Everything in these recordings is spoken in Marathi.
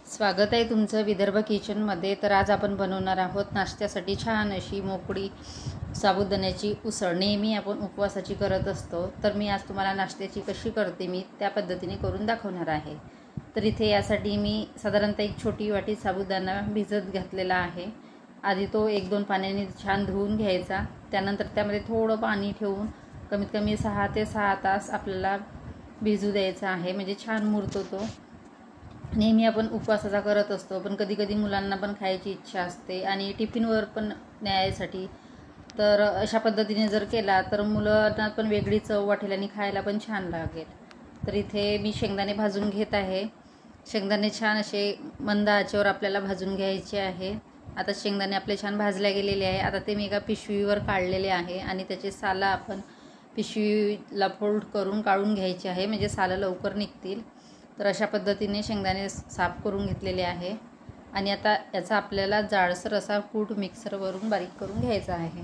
स्वागत आहे तुमचं विदर्भ किचनमध्ये। तर आज आपण बनवणार आहोत नाश्त्यासाठी छान अशी मोकळी साबुदाण्याची उसळ। नेहमी आपण उपवासाची करत असतो, तर मी आज तुम्हाला नाश्त्याची कशी करते मी त्या पद्धतीने करून दाखवणार आहे। तर इथे यासाठी मी साधारणतः एक छोटी वाटी साबुदाणा भिजत घातलेला आहे। आधी तो 1-2 पाण्याने छान धुवून घ्यायचा, त्यानंतर त्यामध्ये थोडं पाणी ठेवून कमीत कमी 6 ते 6 तास आपल्याला भिजू द्यायचा आहे, म्हणजे छान मुरतो तो। नेहमी आपण उपवासाचा करत असतो, पण कधी कधी मुलांना पण खायची इच्छा असते आणि टिफिनवर पण न्यायसाठी। तर अशा पद्धतीने जर केला तर मुलांना पण वेगळी चव वाटेल आणि खायला पण छान लागेल। तर इथे मी शेंगदाणे भाजून घेत आहे। शेंगदाणे छान असे मंद आचेवर आपल्याला भाजून घ्यायचे आहे। आता शेंगदाणे आपले छान भाजले गेलेले आहे। आता ते मी एका पिशवीवर काढलेले आहे आणि त्याचे सालं आपण पिशवीला फोल्ड करून काढून घ्यायचे आहे, म्हणजे सालं लवकर निघतील। तर अशा पद्धतीने शेंगदाणे साफ करून घेतलेले आहे आणि आता याचा आपल्याला जाडसर असा कूट मिक्सरवरून बारीक करून घ्यायचा आहे।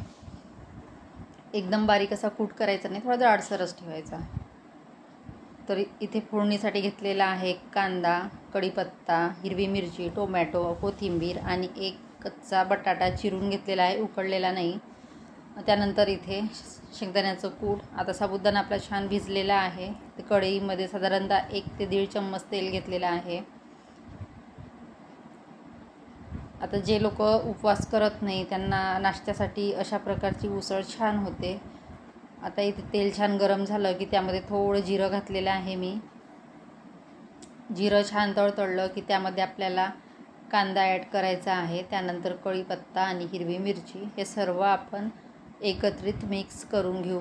एकदम बारीक असा कूट करायचा नाही, थोडा जाडसरच ठेवायचा। तर इथे फोडणीसाठी घेतलेला आहे कांदा, कढीपत्ता, हिरवी मिरची, टोमॅटो, कोथिंबीर आणि एक कच्चा बटाटा चिरून घेतलेला आहे, उकडलेला नाही। त्यानंतर इथे शेंगदाण्याचं कूट। आता साबुदाणा आपला छान भिजलेला आहे। तर कढईमध्ये साधारणतः 1 ते 1.5 चम्मच तेल घेतलेलं आहे। आता जे लोक उपवास करत नाही त्यांना नाश्त्यासाठी अशा प्रकारची उसळ छान होते। आता इथे तेल छान गरम झालं की त्यामध्ये थोडं जिरं घातलेलं आहे मी। जिरं छान तळतळलं की त्यामध्ये आपल्याला कांदा ॲड करायचा आहे, त्यानंतर कढीपत्ता आणि हिरवी मिरची हे सर्व आपण एकत्रित मिक्स करून घेऊ।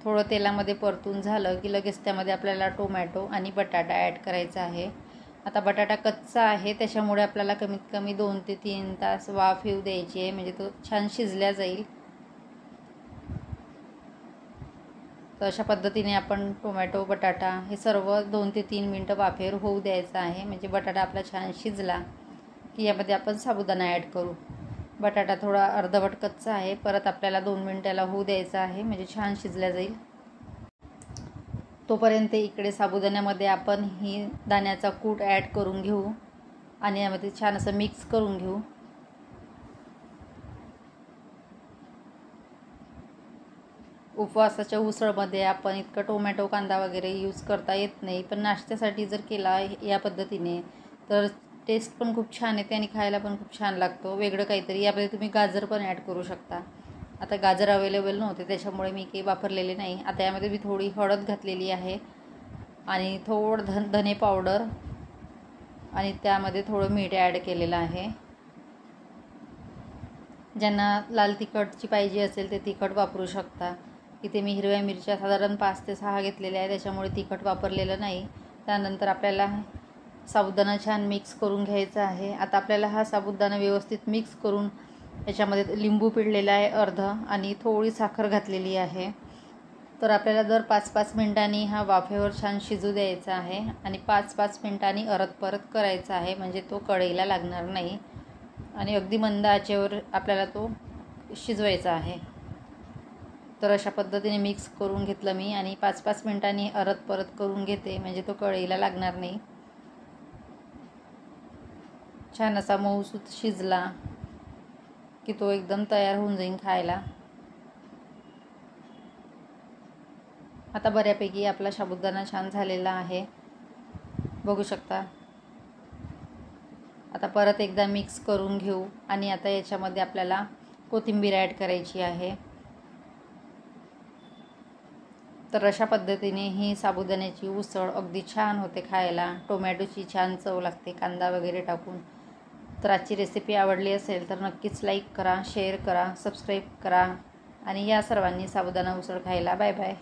थोडं तेलामध्ये परतून झालं की लगेच त्यामध्ये आपल्याला टोमॅटो आणि बटाटा ॲड करायचा आहे। आता बटाटा कच्चा आहे, त्याच्यामुळे आपल्याला कमीत कमी 2 ते 3 तास वाफ येऊ द्यायची आहे, म्हणजे तो छान शिजला जाईल। तर अशा पद्धतीने आपण टोमॅटो, बटाटा हे सर्व 2 ते 3 मिनटं वाफेवर होऊ द्यायचं आहे, म्हणजे बटाटा आपला छान शिजला की यामध्ये आपण साबुदाणा ॲड करू। बटाटा थोडा अर्धवट कच्चा आहे, परत आपल्याला 2 मिनटाला होऊ द्यायचा आहे, म्हणजे छान शिजला जाईल। तोपर्यंत इकडे साबुदाण्यामध्ये आपण ही दाण्याचा कूट ॲड करून घेऊ आणि यामध्ये छान असं मिक्स करून घेऊ। उपवासाच्या उसळमध्ये आपण इतकं टोमॅटो, कांदा वगैरे यूज करता येत नाही, पण नाश्त्यासाठी जर केला या पद्धतीने तर टेस्ट पण खूप छान येते आणि खायला पण खूप छान लागतो, वेगळं काहीतरी। यामध्ये तुम्ही गाजर पण ॲड करू शकता। आता गाजर अवेलेबल नव्हते त्याच्यामुळे मी काही वापरलेले नाही। आता यामध्ये मी थोडी हळद घातलेली आहे आणि थोडं धने पावडर आणि त्यामध्ये थोडं मीठ ॲड केलेलं आहे। ज्यांना लाल तिखटची पाहिजे असेल ते तिखट वापरू शकता। इथे मी हिरव्या मिरच्या साधारण 5 ते 6 घेतलेल्या आहे, त्याच्यामुळे तिखट वापरलेलं नाही। त्यानंतर आपल्याला साबुदाणा छान मिक्स करून घ्यायचा आहे। आता आपल्याला हा साबुदाणा व्यवस्थित मिक्स करून याच्यामध्ये लिंबू पिळलेला आहे अर्धा आणि थोडी साखर घातलेली आहे। तर आपल्याला दर 5-5 मिनिटांनी हा वाफेवर छान शिजू द्यायचा आहे आणि 5-5 मिनिटांनी परत करायचा आहे, म्हणजे तो कढईला लागणार नाही आणि अगदी मंद आचेवर आपल्याला तो शिजवायचा आहे। तर अशा पद्धतीने मिक्स करून घेतलं मी आणि 5-5 मिनिटांनी परत करून घेते, म्हणजे तो कढईला लागणार नाही। छान असा मऊसूत शिजला की तो एकदम तयार होऊन जाईल खायला। आता बऱ्यापैकी आपला साबुदाणा छान झालेला आहे, बघू शकता। आता परत एकदा मिक्स करून घेऊ आणि आता याच्यामध्ये आपल्याला कोथिंबीर ॲड करायची आहे। तर अशा पद्धतीने ही साबुदाण्याची उसळ अगदी छान होते खायला। टोमॅटोची छान चव लागते कांदा वगैरे टाकून। तर आजची रेसिपी आवडली असेल तर नक्कीच लाईक करा, शेअर करा, सबस्क्राईब करा आणि या सर्वांनी साबुदाणा उसळ खायला। Bye bye.